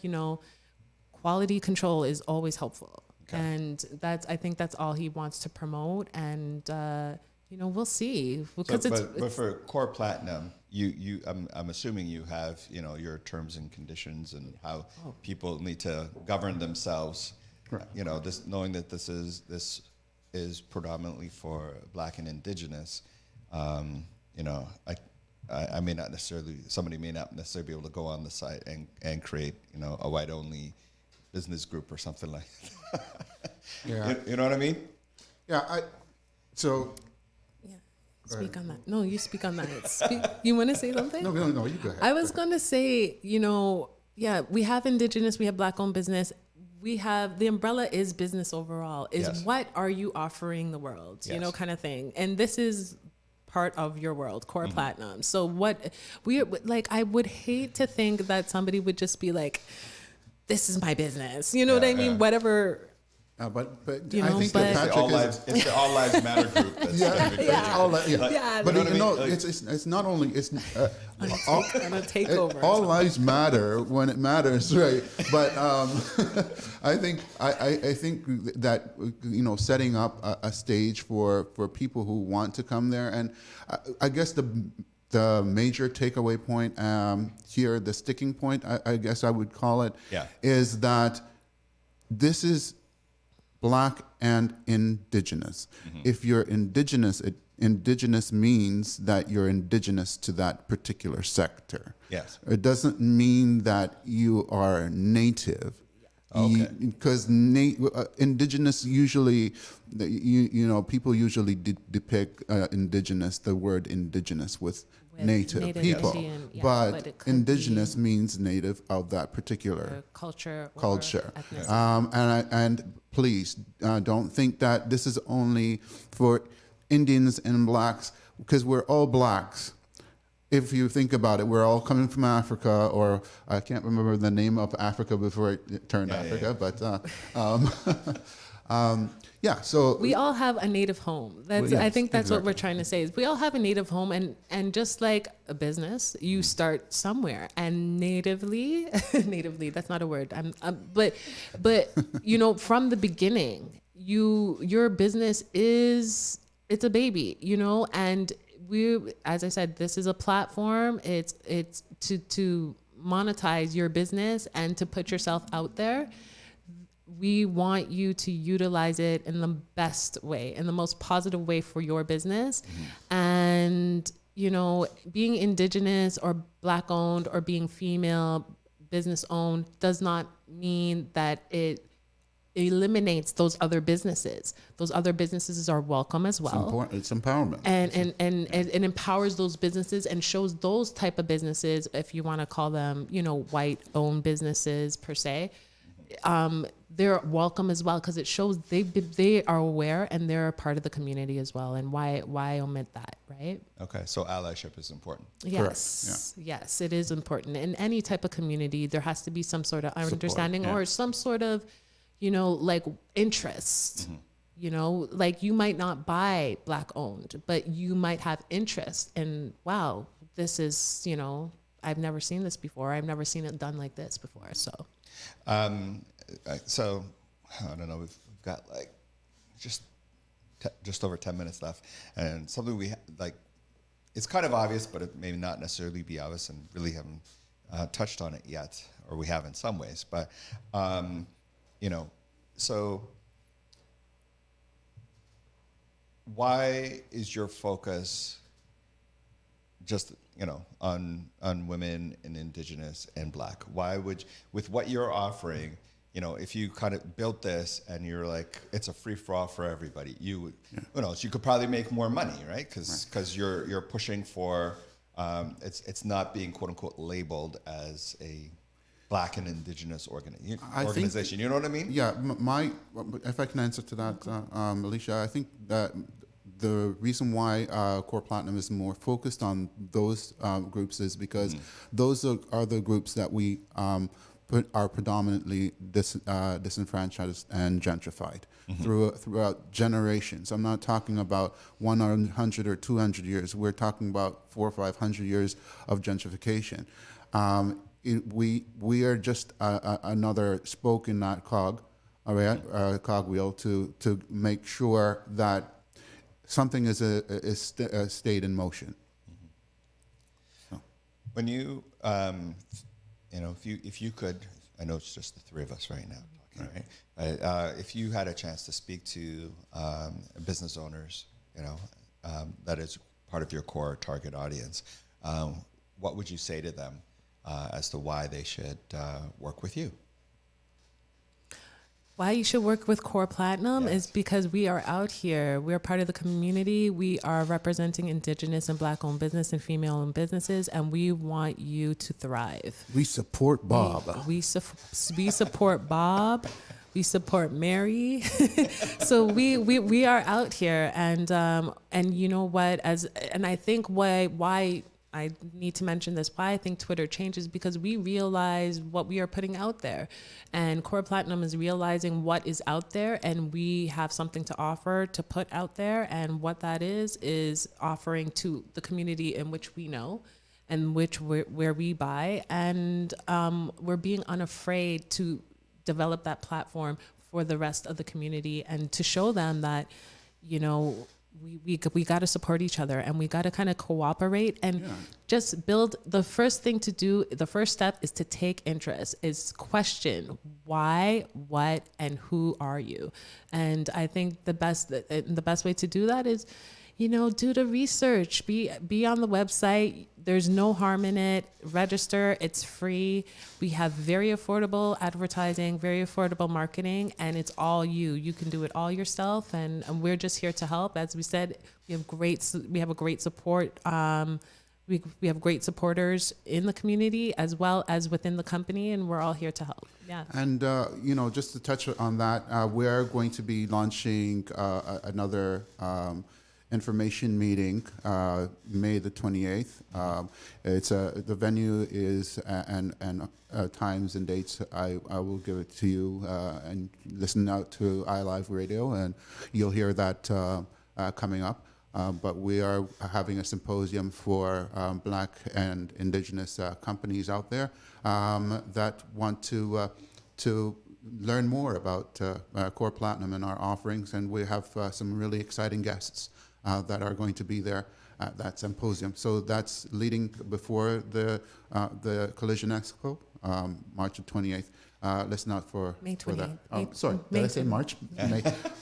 S9: quality control is always helpful. Okay. And I think that's all he wants to promote. And, we'll see. Because
S8: but for Core Platinum, I'm assuming you have, your terms and conditions and how people need to govern themselves. Right. Knowing that this is predominantly for Black and Indigenous. I may not necessarily. Somebody may not necessarily be able to go on the site and create, a white only business group or something like that. Yeah. You know what I mean?
S10: Yeah.
S9: Speak on that. No, you speak on that. You want to say something?
S10: No, you go ahead.
S9: I was going to say, Yeah, we have Indigenous, we have Black-owned business. We have the umbrella is business overall. Is
S8: Yes.
S9: what are you offering the world? You know,
S8: Yes.
S9: kind of thing. And this is part of your world, Core Platinum. So what we like, I would hate to think that somebody would just be like, "This is my business." You know what I mean? Whatever.
S10: But
S9: You
S10: I
S9: know,
S10: think
S9: but-
S10: that
S8: It's the All Lives Matter group. That's
S10: But
S8: you know what I mean?
S10: it's not only all,
S9: Kind of takeover.
S10: all lives matter when it matters, right? But I think that setting up a stage for people who want to come there, and I guess the major takeaway point here, the sticking point, I guess I would call it, is that this is Black and Indigenous. If you're Indigenous, Indigenous means that you're indigenous to that particular sector.
S8: Yes.
S10: It doesn't mean that you are native.
S8: Okay.
S10: Because indigenous usually, people usually depict indigenous, the word indigenous with native people.
S9: Indian,
S10: but
S9: it could
S10: indigenous
S9: be
S10: means native of that particular
S9: culture. Or
S10: culture.
S9: ethnicity.
S10: And please don't think that this is only for Indians and Blacks, because we're all Blacks. If you think about it, we're all coming from Africa, or I can't remember the name of Africa before it turned Africa, but so
S9: we all have a native home. That's I think that's what we're trying to say is we all have a native home, and just like a business, you start somewhere, and natively that's not a word. But from the beginning, your business it's a baby, and as I said, this is a platform. It's to monetize your business and to put yourself out there. We want you to utilize it in the best way, in the most positive way for your business. And, being Indigenous or Black owned or being female business owned does not mean that it eliminates those other businesses. Those other businesses are welcome as well.
S10: It's empowerment.
S9: And it empowers those businesses and shows those type of businesses, if you want to call them, white owned businesses per se, they're welcome as well, because it shows they are aware and they're a part of the community as well. And why omit that, right?
S8: Okay, so allyship is important.
S9: Yes, yes, it is important. In any type of community, there has to be some sort of understanding or some sort of like interest, like you might not buy Black owned, but you might have interest in, wow, this is, I've never seen this before. I've never seen it done like this before. So,
S8: so I don't know, we've got like just over 10 minutes left, and something it's kind of obvious, but it may not necessarily be obvious, and really haven't touched on it yet, or we have in some ways, but, so why is your focus just, on women and Indigenous and Black? Why would, with what you're offering, if you kind of built this and you're like, it's a free for all for everybody, you could probably make more money, right? Because you're pushing for, it's not being quote unquote labeled as a Black and Indigenous organization. You know what I mean?
S10: Yeah, if I can answer to that, Alicia, I think that the reason why Core Platinum is more focused on those groups is because those are the groups that we are predominantly disenfranchised and gentrified throughout generations. I'm not talking about 100 or 200 years. We're talking about 400 or 500 years of gentrification. We are just another spoke in that cog, all right, cogwheel to make sure that something is stayed in motion. So.
S8: When you, if you could, I know it's just the three of us right now talking, right? If you had a chance to speak to business owners, that is part of your core target audience, what would you say to them as to why they should work with you?
S9: Why you should work with Core Platinum
S8: Yes.
S9: is because we are out here. We're part of the community. We are representing Indigenous and Black-owned business and female-owned businesses, and we want you to thrive.
S10: We support Bob.
S9: We support Bob. We support Mary. So we are out here, and you know what? And I think why I need to mention this, why I think Twitter changes, because we realize what we are putting out there, and Core Platinum is realizing what is out there, and we have something to offer to put out there, and what that is offering to the community in which we know and where we buy, and we're being unafraid to develop that platform for the rest of the community, and to show them that, you know, we got to support each other, and we got to kind of cooperate and just build. The first thing to do, the first step is to take interest, is question why, what, and who are you? And I think the best way to do that is, you know, do the research, be on the website. There's no harm in it. Register, it's free. We have very affordable advertising, very affordable marketing, and it's all you. You can do it all yourself, and we're just here to help. As we said, we have a great support. We have great supporters in the community as well as within the company, and we're all here to help. Yeah.
S10: And, you know, just to touch on that, we're going to be launching another information meeting May the 28th. The venue is and times and dates. I will give it to you and listen out to iLive Radio, and you'll hear that coming up. But we are having a symposium for Black and Indigenous companies out there that want to learn more about Core Platinum and our offerings, and we have some really exciting guests that are going to be there at that symposium. So that's leading before the Collision Expo, March 28th. Listen out for
S9: May 28th.
S10: Sorry,
S9: May
S10: did I say March?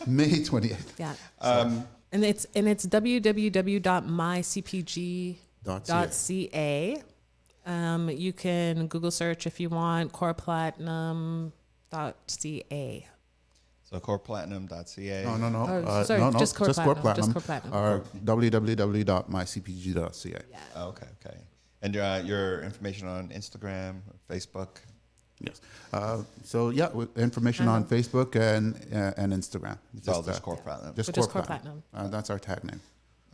S10: May 28th.
S9: Yeah. And it's www.mycpg.ca. You can Google search if you want coreplatinum.ca.
S8: So coreplatinum.ca.
S10: No.
S9: Sorry, just Core
S10: Core
S9: Platinum.
S10: Platinum.
S9: Just Core Platinum.
S10: Or www.mycpg.ca.
S9: Yeah.
S8: Okay. And your information on Instagram, Facebook.
S10: Yes. Information on Facebook and Instagram.
S8: It's all just Core Platinum.
S10: Just Core Platinum. That's our tag name.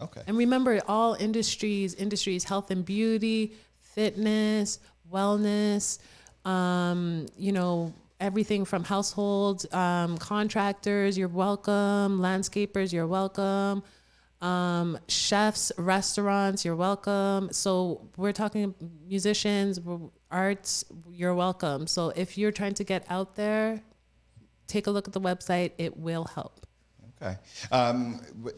S8: Okay.
S9: And remember, all industries, health and beauty, fitness, wellness, you know, everything from households, contractors, you're welcome, landscapers, you're welcome, chefs, restaurants, you're welcome. So we're talking musicians, arts, you're welcome. So if you're trying to get out there, take a look at the website. It will help.
S8: Okay.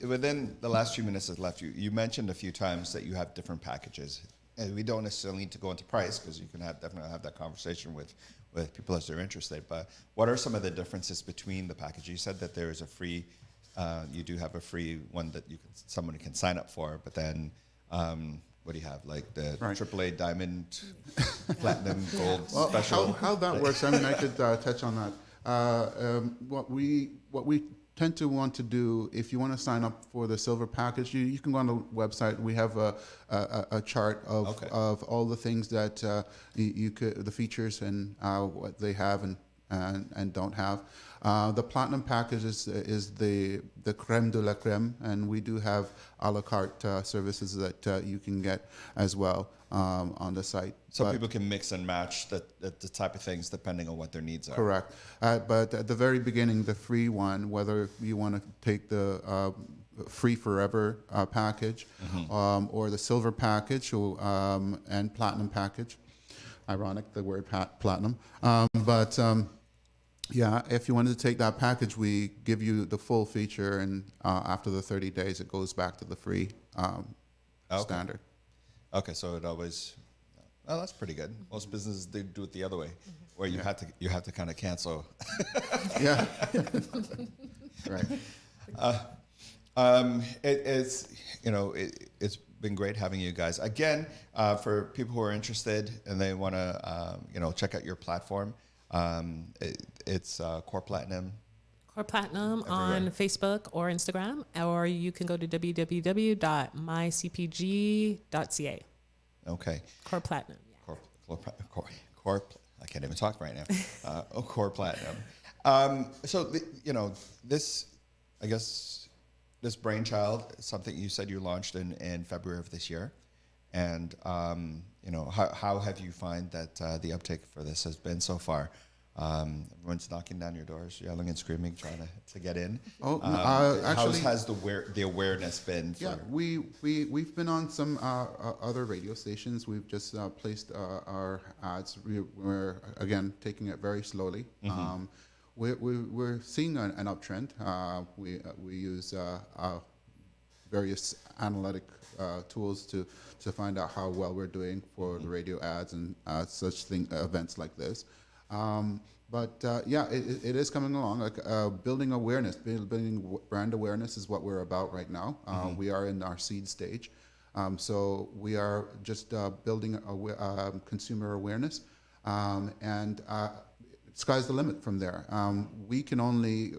S8: Within the last few minutes that's left, you mentioned a few times that you have different packages. And we don't necessarily need to go into price, because you can definitely have that conversation with people as they're interested. But what are some of the differences between the package? You said that there is a free, you do have a free one that somebody can sign up for, but then what do you have? Like the AAA Diamond, Platinum, Gold Special?
S10: How that works, I mean, I could touch on that. What we tend to want to do, if you want to sign up for the silver package, you can go on the website. We have a chart of all the things that you could, the features and what they have and don't have. The platinum package is the creme de la creme, and we do have a la carte services that you can get as well on the site.
S8: So people can mix and match the type of things depending on what their needs are.
S10: Correct. But at the very beginning, the free one, whether you want to take the free forever package or the silver package and platinum package. Ironic, the word platinum. Yeah, if you wanted to take that package, we give you the full feature, and after the 30 days, it goes back to the free standard.
S8: Okay, so it always, well, that's pretty good. Most businesses, they do it the other way, where you have to kind of cancel.
S10: Yeah. Right.
S8: It's been great having you guys again. For people who are interested and they want to check out your platform, It's Core Platinum.
S9: Core Platinum on Facebook or Instagram, or you can go to www.mycpg.ca.
S8: Okay.
S9: Core Platinum. Yeah.
S8: Core, I can't even talk right now. Core Platinum. So, this, I guess, this brainchild is something you said you launched in February of this year. And, how have you find that the uptake for this has been so far? Everyone's knocking down your doors, yelling and screaming, trying to get in.
S10: Actually,
S8: how has the awareness been? For
S10: we've been on some other radio stations. We've just placed our ads. We're again taking it very slowly.
S8: Mm-hmm.
S10: We're seeing an uptrend. We use various analytic tools to find out how well we're doing for the radio ads and events like this. It is coming along. Like building awareness, building brand awareness is what we're about right now. We are in our seed stage, so we are just building consumer awareness, and sky's the limit from there. We can only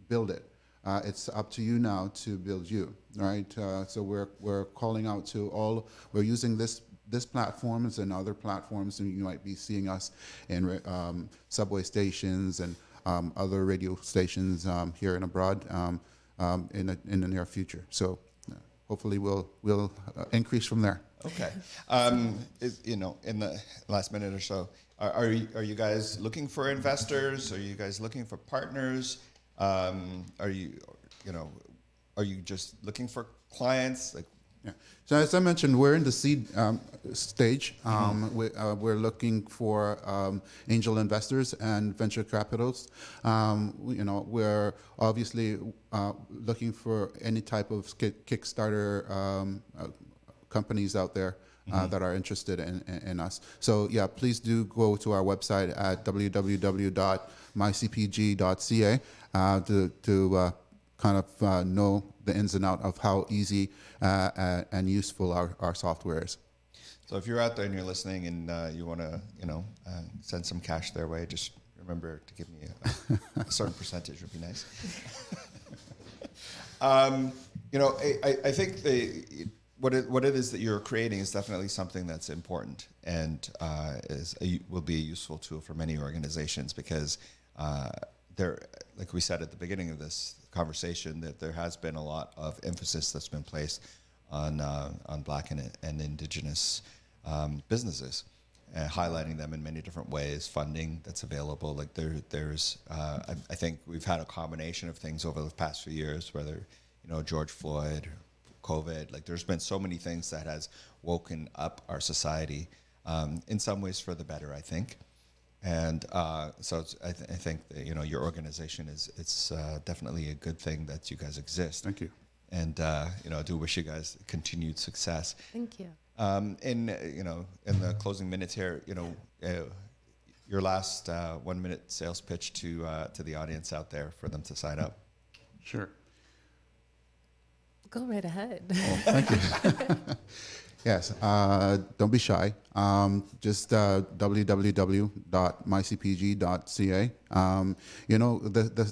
S10: build it. It's up to you now to build you, right? So we're calling out to all. We're using this platforms and other platforms, and you might be seeing us in subway stations and other radio stations here and abroad in the near future. So hopefully we'll increase from there.
S8: Okay. In the last minute or so, are you guys looking for investors? Are you guys looking for partners? Are you just looking for clients?
S10: Yeah. So as I mentioned, we're in the seed stage. We're looking for angel investors and venture capitalists. We're obviously looking for any type of Kickstarter companies out there that are interested in us. So yeah, please do go to our website at www.mycpg.ca to kind of know the ins and out of how easy and useful our software is.
S8: So if you're out there and you're listening and you want to, send some cash their way, just remember to give me a certain percentage would be nice. I think what it is that you're creating is definitely something that's important and will be a useful tool for many organizations because like we said at the beginning of this conversation, that there has been a lot of emphasis that's been placed on Black and Indigenous businesses, highlighting them in many different ways. Funding that's available, like there's I think we've had a combination of things over the past few years, whether George Floyd, COVID, like there's been so many things that has woken up our society in some ways for the better, I think. And so I think that, your organization it's definitely a good thing that you guys exist.
S10: Thank you.
S8: And I do wish you guys continued success.
S9: Thank you.
S8: In the closing minutes here, your last 1 minute sales pitch to the audience out there for them to sign up.
S10: Sure.
S9: Go right ahead.
S10: Oh, thank you. Yes, don't be shy. Just www.mycpg.ca.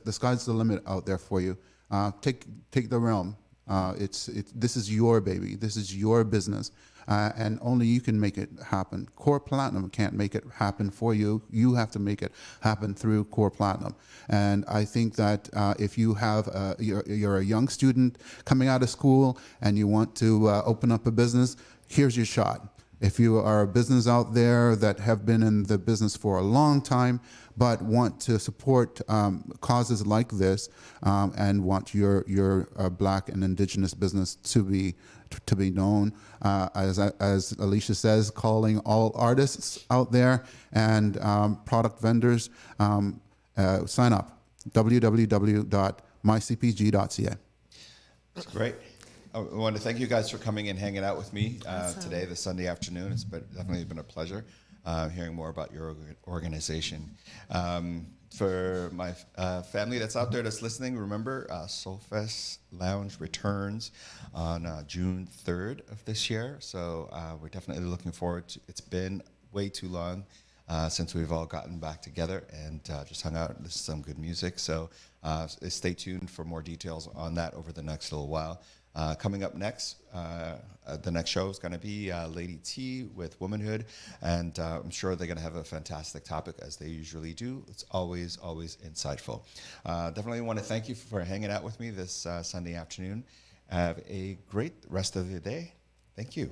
S10: The sky's the limit out there for you. Take the realm. This is your baby. This is your business, and only you can make it happen. Core Platinum can't make it happen for you. You have to make it happen through Core Platinum. And I think that if you have you're a young student coming out of school and you want to open up a business, here's your shot. If you are a business out there that have been in the business for a long time, but want to support causes like this and want your Black and Indigenous business to be known, as Alicia says, calling all artists out there and product vendors, sign up, www.mycpg.ca.
S8: That's great. I want to thank you guys for coming and hanging out with me today, this Sunday afternoon. It's definitely been a pleasure hearing more about your organization. For my family that's out there that's listening, remember Soulfest Lounge returns on June 3rd of this year. So we're definitely looking forward to. It's been way too long since we've all gotten back together and just hung out and listened to some good music. So stay tuned for more details on that over the next little while. Coming up next, the next show is going to be Lady T with Womanhood, and I'm sure they're going to have a fantastic topic as they usually do. It's always insightful. Definitely want to thank you for hanging out with me this Sunday afternoon. Have a great rest of the day. Thank you.